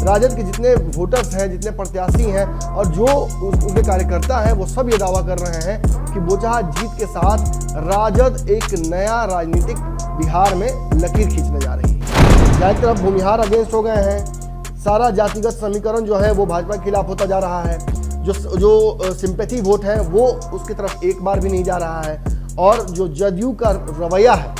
राजद के जितने वोटर्स हैं, जितने प्रत्याशी हैं और जो उसके कार्यकर्ता हैं, वो सब ये दावा कर रहे हैं कि बोचहा जीत के साथ राजद एक नया राजनीतिक बिहार में लकीर खींचने जा रही है। जहाँ एक तरफ भूमिहार अगेंस्ट हो गए हैं, सारा जातिगत समीकरण जो है वो भाजपा के खिलाफ होता जा रहा है, जो सिंपैथी वोट है वो उसकी तरफ एक बार भी नहीं जा रहा है, और जो जदयू का रवैया है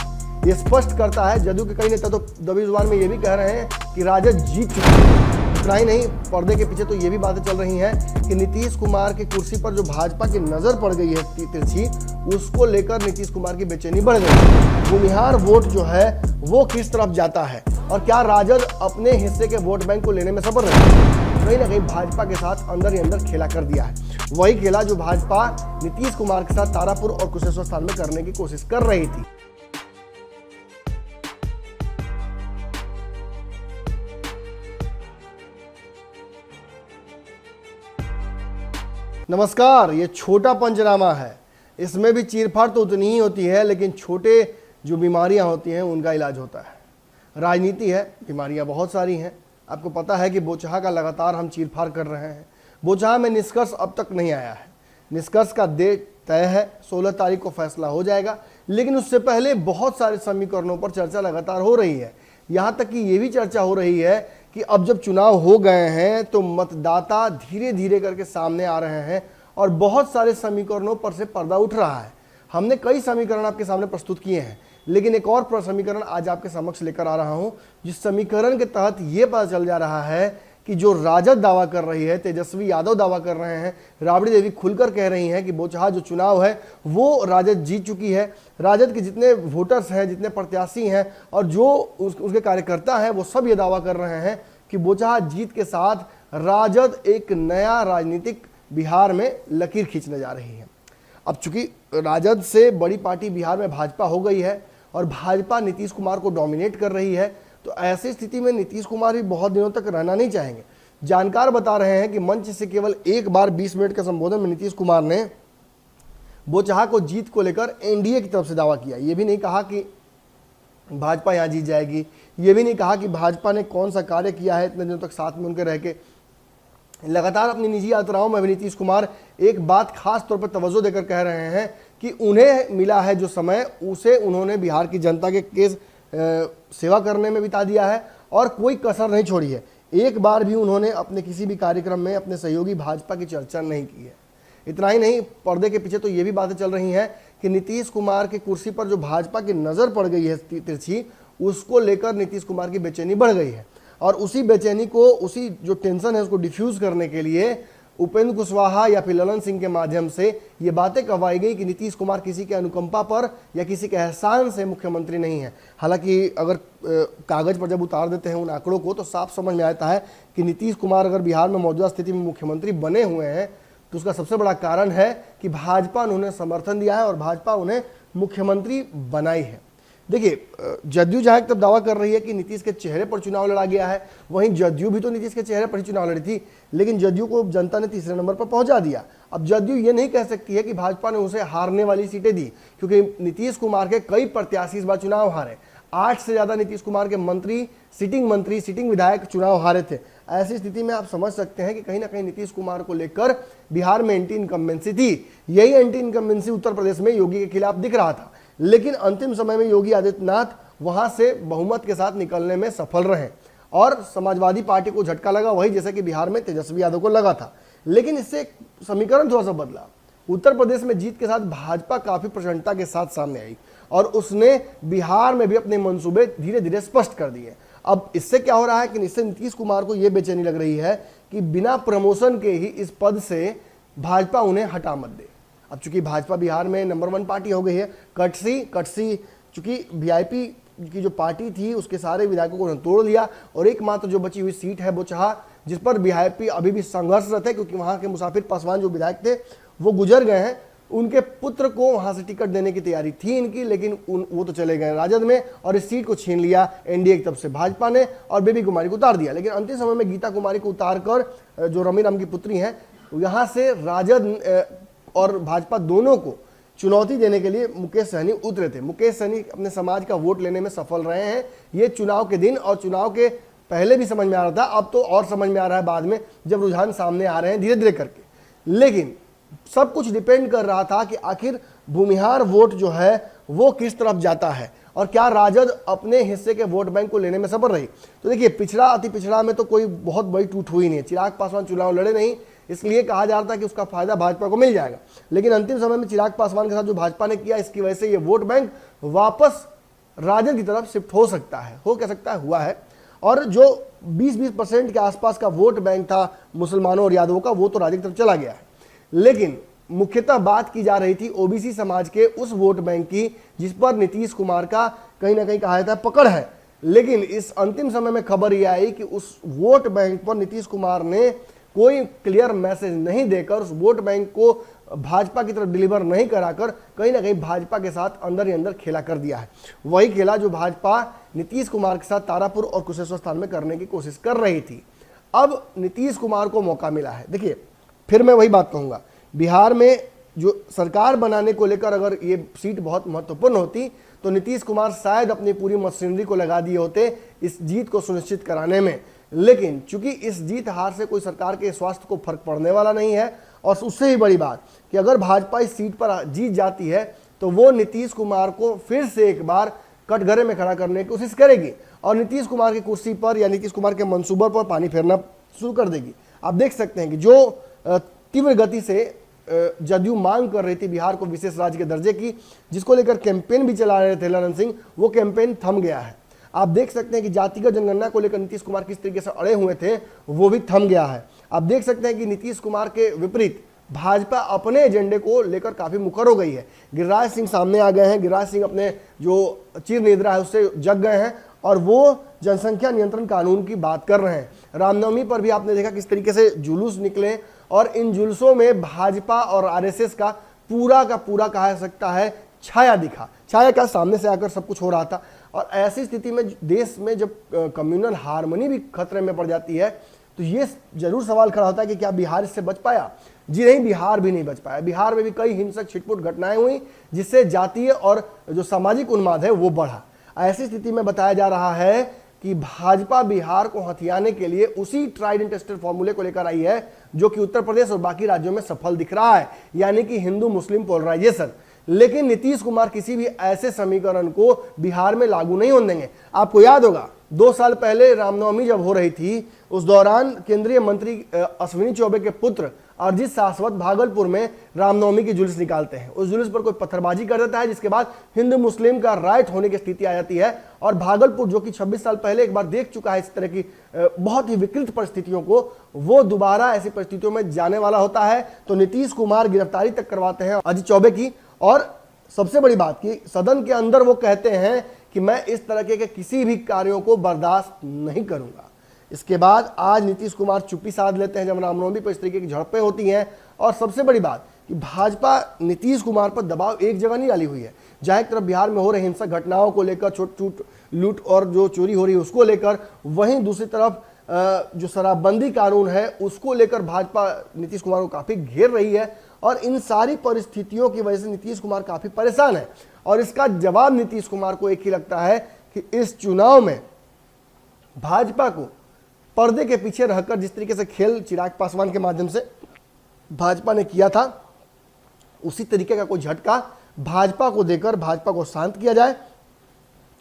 ये स्पष्ट करता है। जदयू के कई नेता तो दबी जुबान में ये भी कह रहे हैं कि राजद जीत चुकी है। इतना ही नहीं, पर्दे के पीछे तो ये भी बातें चल रही हैं कि नीतीश कुमार की कुर्सी पर जो भाजपा की नजर पड़ गई है तिरछी, उसको लेकर नीतीश कुमार की बेचैनी बढ़ गई है। भूमिहार वोट जो है वो किस तरफ जाता है और क्या राजद अपने हिस्से के वोट बैंक को लेने में सफल रही है? कहीं ना कहीं भाजपा के साथ अंदर ही अंदर खेला कर दिया है, वही खेला जो भाजपा नीतीश कुमार के साथ तारापुर और कुशेश्वर स्थान में करने की कोशिश कर रही थी। नमस्कार, ये छोटा पंचनामा है। इसमें भी चीरफाड़ तो उतनी ही होती है, लेकिन छोटे जो बीमारियां होती हैं उनका इलाज होता है। राजनीति है, बीमारियां बहुत सारी हैं। आपको पता है कि बोचहा का लगातार हम चीरफाड़ कर रहे हैं। बोचहा में निष्कर्ष अब तक नहीं आया है। निष्कर्ष का डेट तय है, 16 तारीख को फैसला हो जाएगा, लेकिन उससे पहले बहुत सारे समीकरणों पर चर्चा लगातार हो रही है। यहाँ तक कि ये भी चर्चा हो रही है कि अब जब चुनाव हो गए हैं तो मतदाता धीरे धीरे करके सामने आ रहे हैं और बहुत सारे समीकरणों पर से पर्दा उठ रहा है। हमने कई समीकरण आपके सामने प्रस्तुत किए हैं, लेकिन एक और समीकरण आज आपके समक्ष लेकर आ रहा हूं, जिस समीकरण के तहत ये पता चल जा रहा है कि जो राजद दावा कर रही है, तेजस्वी यादव दावा कर रहे हैं, राबड़ी देवी खुलकर कह रही हैं कि बोचहा जो चुनाव है वो राजद जीत चुकी है। राजद के जितने वोटर्स हैं, जितने प्रत्याशी हैं और जो उसके कार्यकर्ता हैं, वो सब ये दावा कर रहे हैं कि बोचहा जीत के साथ राजद एक नया राजनीतिक बिहार में लकीर खींचने जा रही है। अब चूंकि राजद से बड़ी पार्टी बिहार में भाजपा हो गई है और भाजपा नीतीश कुमार को डोमिनेट कर रही है, तो ऐसी स्थिति में नीतीश कुमार भी बहुत दिनों तक रहना नहीं चाहेंगे। जानकार बता रहे हैं कि मंच से केवल एक बार 20 मिनट के संबोधन में नीतीश कुमार ने बोचहा को जीत को लेकर एनडीए की तरफ से दावा किया। ये भी नहीं कहा कि भाजपा यहाँ जीत जाएगी, ये भी नहीं कहा कि भाजपा ने कौन सा कार्य किया है इतने दिनों तक साथ में उनके रह के। लगातार अपनी निजी यात्राओं में भी नीतीश कुमार एक बात खास तौर पर तवज्जो देकर कह रहे हैं कि उन्हें मिला है जो समय, उसे उन्होंने बिहार की जनता के सेवा करने में बिता दिया है और कोई कसर नहीं छोड़ी है। एक बार भी उन्होंने अपने किसी भी कार्यक्रम में अपने सहयोगी भाजपा की चर्चा नहीं की है। इतना ही नहीं, पर्दे के पीछे तो ये भी बातें चल रही हैं कि नीतीश कुमार की कुर्सी पर जो भाजपा की नज़र पड़ गई है तिरछी, उसको लेकर नीतीश कुमार की बेचैनी बढ़ गई है। और उसी बेचैनी को, उसी जो टेंशन है उसको डिफ्यूज़ करने के लिए उपेंद्र कुशवाहा या फिर ललन सिंह के माध्यम से ये बातें कहवाई गई कि नीतीश कुमार किसी के अनुकंपा पर या किसी के एहसान से मुख्यमंत्री नहीं है। हालांकि अगर कागज़ पर जब उतार देते हैं उन आंकड़ों को, तो साफ समझ में आता है कि नीतीश कुमार अगर बिहार में मौजूदा स्थिति में मुख्यमंत्री बने हुए हैं तो उसका सबसे बड़ा कारण है कि भाजपा ने उन्हें समर्थन दिया है और भाजपा उन्हें मुख्यमंत्री बनाई है। देखिए, जदयू जहाँ तब दावा कर रही है कि नीतीश के चेहरे पर चुनाव लड़ा गया है, वहीं जदयू भी तो नीतीश के चेहरे पर ही चुनाव लड़ी थी, लेकिन जदयू को जनता ने तीसरे नंबर पर पहुंचा दिया। अब जदयू ये नहीं कह सकती है कि भाजपा ने उसे हारने वाली सीटें दी, क्योंकि नीतीश कुमार के कई प्रत्याशी इस बार चुनाव हारे। 8 से ज़्यादा नीतीश कुमार के मंत्री, सिटिंग विधायक चुनाव हारे थे। ऐसी स्थिति में आप समझ सकते हैं कि कहीं ना कहीं नीतीश कुमार को लेकर बिहार में एंटी इनकम्बेंसी थी। यही एंटी इनकम्बेंसी उत्तर प्रदेश में योगी के खिलाफ दिख रहा था, लेकिन अंतिम समय में योगी आदित्यनाथ वहां से बहुमत के साथ निकलने में सफल रहे और समाजवादी पार्टी को झटका लगा, वही जैसे कि बिहार में तेजस्वी यादव को लगा था। लेकिन इससे समीकरण थोड़ा सा बदला। उत्तर प्रदेश में जीत के साथ भाजपा काफी प्रचंडता के साथ सामने आई और उसने बिहार में भी अपने मंसूबे धीरे धीरे स्पष्ट कर दिए। अब इससे क्या हो रहा है कि इससे नीतीश कुमार को यह बेचैनी लग रही है कि बिना प्रमोशन के ही इस पद से भाजपा उन्हें हटा मत दे। अब चूंकि भाजपा बिहार में नंबर 1 पार्टी हो गई है, कटसी चूंकि वीआईपी की जो पार्टी थी उसके सारे विधायकों को तोड़ लिया और एकमात्र जो बची हुई सीट है बोचहा, जिस पर वीआईपी अभी भी संघर्षरत है, क्योंकि वहां के मुसाफिर पासवान जो विधायक थे वो गुजर गए हैं। उनके पुत्र को वहां से टिकट देने की तैयारी थी इनकी, लेकिन वो तो चले गए राजद में और इस सीट को छीन लिया एनडीए की तरफ से भाजपा ने और बेबी कुमारी को उतार दिया। लेकिन अंतिम समय में गीता कुमारी को उतार कर जो रमी राम की पुत्री हैं, यहां से राजद और भाजपा दोनों को चुनौती देने के लिए मुकेश सहनी उतरे थे। मुकेश सहनी अपने समाज का वोट लेने में सफल रहे हैं। ये चुनाव के दिन और चुनाव के पहले भी समझ में आ रहा था, अब तो और समझ में आ रहा है बाद में जब रुझान सामने आ रहे हैं धीरे धीरे करके। लेकिन सब कुछ डिपेंड कर रहा था कि आखिर भूमिहार वोट जो है वो किस तरफ जाता है और क्या राजद अपने हिस्से के वोट बैंक को लेने में सफल रही। तो देखिए, पिछड़ा अति पिछड़ा में तो कोई बहुत बड़ी टूट हुई नहीं है। चिराग पासवान चुनाव लड़े नहीं, इसलिए कहा जा रहा था कि उसका फायदा भाजपा को मिल जाएगा, लेकिन अंतिम समय में चिराग पासवान के साथ जो भाजपा ने किया, इसकी वजह से ये वोट बैंक वापस राजद की तरफ शिफ्ट हो सकता है, हो कह सकता है, हुआ है। और जो 20% के आसपास का वोट बैंक था मुसलमानों और यादवों का, वो तो राजद की तरफ चला गया है। लेकिन मुख्यतः बात की जा रही थी ओबीसी समाज के उस वोट बैंक की जिस पर नीतीश कुमार का कहीं ना कहीं कहा जाता है पकड़ है। लेकिन इस अंतिम समय में खबर यह आई कि उस वोट बैंक पर नीतीश कुमार ने कोई क्लियर मैसेज नहीं देकर, उस वोट बैंक को भाजपा की तरफ डिलीवर नहीं कराकर कहीं ना कहीं भाजपा के साथ अंदर ही अंदर खेला कर दिया है। वही खेला जो भाजपा नीतीश कुमार के साथ तारापुर और कुशेश्वर स्थान में करने की कोशिश कर रही थी। अब नीतीश कुमार को मौका मिला है। देखिए, फिर मैं वही बात कहूंगा, बिहार में जो सरकार बनाने को लेकर अगर ये सीट बहुत महत्वपूर्ण होती तो नीतीश कुमार शायद अपनी पूरी मशीनरी को लगा दिए होते इस जीत को सुनिश्चित कराने में। लेकिन चूंकि इस जीत हार से कोई सरकार के स्वास्थ्य को फर्क पड़ने वाला नहीं है, और उससे भी बड़ी बात कि अगर भाजपा इस सीट पर जीत जाती है तो वो नीतीश कुमार को फिर से एक बार कटघरे में खड़ा करने की कोशिश करेगी और नीतीश कुमार की कुर्सी पर या नीतीश कुमार के मंसूबों पर पानी फेरना शुरू कर देगी। आप देख सकते हैं कि जो तीव्र गति से जदयू मांग कर रही थी बिहार को विशेष राज्य के दर्जे की, जिसको लेकर कैंपेन भी चला रहे थे ललन सिंह, वो कैंपेन थम गया है। आप देख सकते हैं कि जातिगत जनगणना को लेकर नीतीश कुमार किस तरीके से अड़े हुए थे, वो भी थम गया है। आप देख सकते हैं कि नीतीश कुमार के विपरीत भाजपा अपने एजेंडे को लेकर काफी मुखर हो गई है। गिरिराज सिंह सामने आ गए हैं, गिरिराज सिंह अपने जो चिर निद्रा है उससे जग गए हैं और वो जनसंख्या नियंत्रण कानून की बात कर रहे हैं। रामनवमी पर भी आपने देखा किस तरीके से जुलूस निकले और इन जुलूसों में भाजपा और आरएसएस का पूरा कहा सकता है छाया दिखा। छाया का सामने से आकर सब कुछ हो रहा था। और ऐसी स्थिति में देश में जब कम्युनल हार्मनी भी खतरे में पड़ जाती है तो ये जरूर सवाल खड़ा होता है कि क्या बिहार इससे बच पाया। जी नहीं, बिहार भी नहीं बच पाया। बिहार में भी कई हिंसक छिटपुट घटनाएं हुई जिससे जातीय और जो सामाजिक उन्माद है वो बढ़ा। ऐसी स्थिति में बताया जा रहा है कि भाजपा बिहार को हथियाने के लिए उसी ट्राइड एंड टेस्टेड फॉर्मूले को लेकर आई है जो कि उत्तर प्रदेश और बाकी राज्यों में सफल दिख रहा है, यानी कि हिंदू मुस्लिम पोलराइजेशन। लेकिन नीतीश कुमार किसी भी ऐसे समीकरण को बिहार में लागू नहीं होने देंगे। आपको याद होगा 2 साल पहले रामनवमी जब हो रही थी, उस दौरान केंद्रीय मंत्री अश्विनी चौबे के पुत्र अरिजीत शाश्वत भागलपुर में रामनवमी की जुलूस निकालते हैं। उस जुलूस पर कोई पत्थरबाजी कर देता है जिसके बाद हिंदू मुस्लिम का राइट होने की स्थिति आ जाती है। और भागलपुर जो कि 26 साल पहले एक बार देख चुका है इस तरह की बहुत ही विकृत परिस्थितियों को, वो दोबारा ऐसी परिस्थितियों में जाने वाला होता है। तो नीतीश कुमार गिरफ्तारी तक करवाते हैं अरिजीत चौबे की। और सबसे बड़ी बात कि सदन के अंदर वो कहते हैं कि मैं इस तरह के किसी भी कार्यों को बर्दाश्त नहीं करूंगा। इसके बाद आज नीतीश कुमार चुप्पी साध लेते हैं जब रामनवमी पर इस तरीके की झड़पें होती हैं। और सबसे बड़ी बात कि भाजपा नीतीश कुमार पर दबाव एक जगह नहीं डाली हुई है। जहां एक तरफ बिहार में हो रही हिंसक घटनाओं को लेकर, छोट लूट और जो चोरी हो रही है उसको लेकर, वहीं दूसरी तरफ जो शराबबंदी कानून है उसको लेकर भाजपा नीतीश कुमार को काफी घेर रही है। और इन सारी परिस्थितियों की वजह से नीतीश कुमार काफी परेशान है। और इसका जवाब नीतीश कुमार को एक ही लगता है कि इस चुनाव में भाजपा को पर्दे के पीछे रहकर जिस तरीके से खेल चिराग पासवान के माध्यम से भाजपा ने किया था, उसी तरीके का कोई झटका भाजपा को देकर भाजपा को शांत किया जाए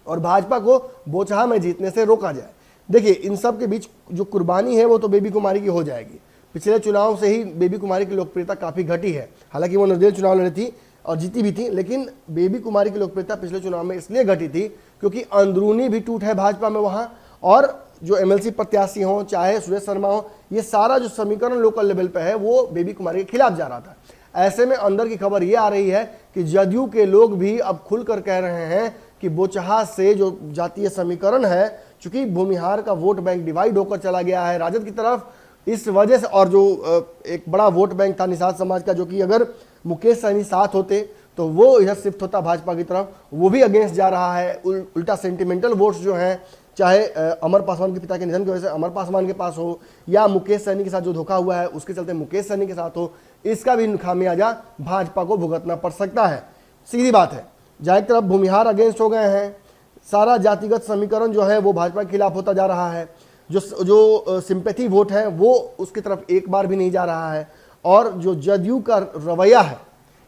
और भाजपा को बोचहा में जीतने से रोका जाए। देखिए, इन सब के बीच जो कुर्बानी है वो तो बेबी कुमारी की हो जाएगी। पिछले चुनाव से ही बेबी कुमारी की लोकप्रियता काफी घटी है। हालांकि वो निर्दलीय चुनाव लड़ी थी और जीती भी थी, लेकिन बेबी कुमारी की लोकप्रियता पिछले चुनाव में इसलिए घटी थी क्योंकि अंदरूनी भी टूट है भाजपा में वहां, और जो एमएलसी प्रत्याशी हों चाहे सुरेश शर्मा हो, ये सारा जो समीकरण लोकल लेवल पे है वो बेबी कुमारी के खिलाफ जा रहा था। ऐसे में अंदर की खबर ये आ रही है कि जदयू के लोग भी अब खुलकर कह रहे हैं कि बोचहा से जो जातीय समीकरण है, चूंकि भूमिहार का वोट बैंक डिवाइड होकर चला गया है राजद की तरफ, इस वजह से, और जो एक बड़ा वोट बैंक था निषाद समाज का, जो कि अगर मुकेश सहनी साथ होते तो वो इधर शिफ्ट होता भाजपा की तरफ, वो भी अगेंस्ट जा रहा है। उल्टा सेंटिमेंटल वोट्स जो हैं, चाहे अमर पासवान के पिता के निधन की वजह से अमर पासवान के पास हो या मुकेश सहनी के साथ जो धोखा हुआ है उसके चलते मुकेश सहनी के साथ हो, इसका भी खामियाजा भाजपा को भुगतना पड़ सकता है। सीधी बात है, जहाँ एक तरफ भूमिहार अगेंस्ट हो गए हैं, सारा जातिगत समीकरण जो है वो भाजपा के खिलाफ होता जा रहा है, जो सिंपैथी वोट है वो उसकी तरफ एक बार भी नहीं जा रहा है। और जो जदयू का रवैया है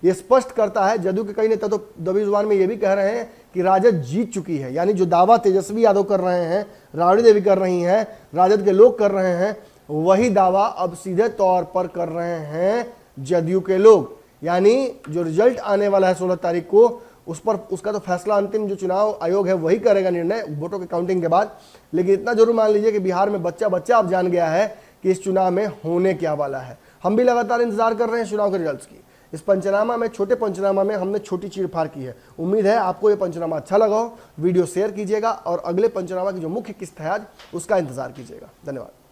ये स्पष्ट करता है, जदयू के कई नेता तो दबी जुबान में ये भी कह रहे हैं कि राजद जीत चुकी है। यानी जो दावा तेजस्वी यादव कर रहे हैं, राबड़ी देवी कर रही हैं, राजद के लोग कर रहे हैं, वही दावा अब सीधे तौर पर कर रहे हैं जदयू के लोग। यानी जो रिजल्ट आने वाला है 16 तारीख को, उस पर उसका तो फैसला अंतिम जो चुनाव आयोग है वही करेगा निर्णय वोटों के काउंटिंग के बाद। लेकिन इतना जरूर मान लीजिए कि बिहार में बच्चा बच्चा अब जान गया है कि इस चुनाव में होने क्या वाला है। हम भी लगातार इंतजार कर रहे हैं चुनाव के रिजल्ट्स की। इस पंचनामा में, छोटे पंचनामा में हमने छोटी चीरफाड़ की है। उम्मीद है आपको ये पंचनामा अच्छा लगा हो। वीडियो शेयर कीजिएगा और अगले पंचनामा की जो मुख्य किस्त है आज उसका इंतजार कीजिएगा। धन्यवाद।